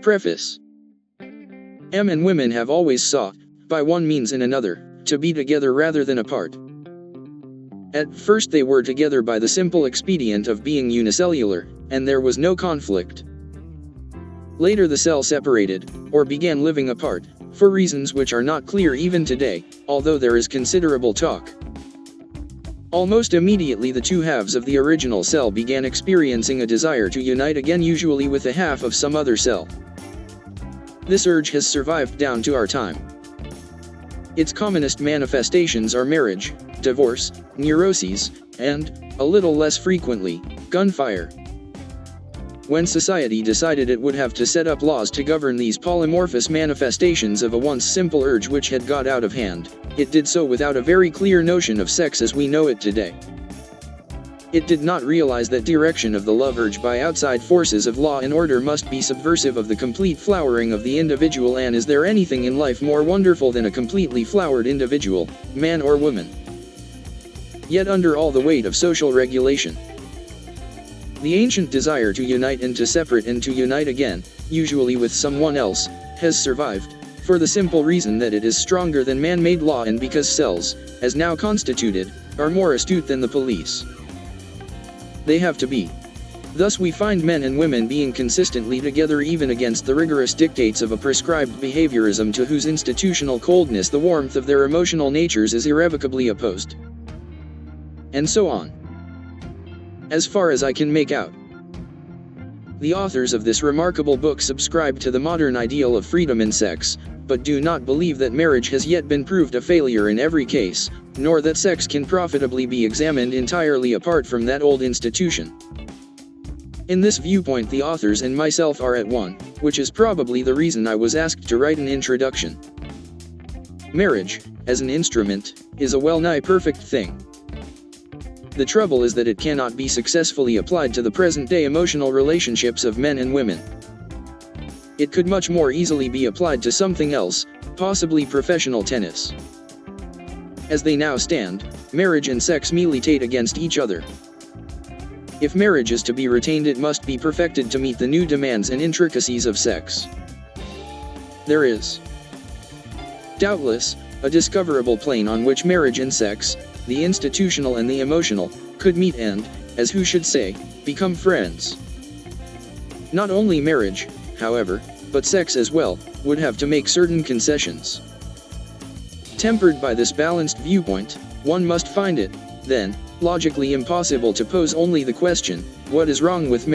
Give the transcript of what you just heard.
Preface. Men and women have always sought, by one means and another, to be together rather than apart. At first they were together by the simple expedient of being unicellular, and there was no conflict. Later the cell separated, or began living apart, for reasons which are not clear even today, although there is considerable talk. Almost immediately the two halves of the original cell began experiencing a desire to unite again, usually with a half of some other cell. This urge has survived down to our time. Its commonest manifestations are marriage, divorce, neuroses, and, a little less frequently, gunfire. When society decided it would have to set up laws to govern these polymorphous manifestations of a once simple urge which had got out of hand, it did so without a very clear notion of sex as we know it today. It did not realize that direction of the love urge by outside forces of law and order must be subversive of the complete flowering of the individual, and is there anything in life more wonderful than a completely flowered individual, man or woman? Yet under all the weight of social regulation, the ancient desire to unite and to separate and to unite again, usually with someone else, has survived, for the simple reason that it is stronger than man-made law, and because cells, as now constituted, are more astute than the police. They have to be. Thus we find men and women being consistently together even against the rigorous dictates of a prescribed behaviorism to whose institutional coldness the warmth of their emotional natures is irrevocably opposed. And so on. As far as I can make out, the authors of this remarkable book subscribe to the modern ideal of freedom in sex, but do not believe that marriage has yet been proved a failure in every case, nor that sex can profitably be examined entirely apart from that old institution. In this viewpoint the authors and myself are at one, which is probably the reason I was asked to write an introduction. Marriage, as an instrument, is a well-nigh perfect thing. The trouble is that it cannot be successfully applied to the present-day emotional relationships of men and women. It could much more easily be applied to something else, possibly professional tennis. As they now stand, marriage and sex militate against each other. If marriage is to be retained, it must be perfected to meet the new demands and intricacies of sex. There is, doubtless, a discoverable plane on which marriage and sex, the institutional and the emotional, could meet and, as who should say, become friends. Not only marriage, however, but sex as well, would have to make certain concessions. Tempered by this balanced viewpoint, one must find it, then, logically impossible to pose only the question, what is wrong with marriage?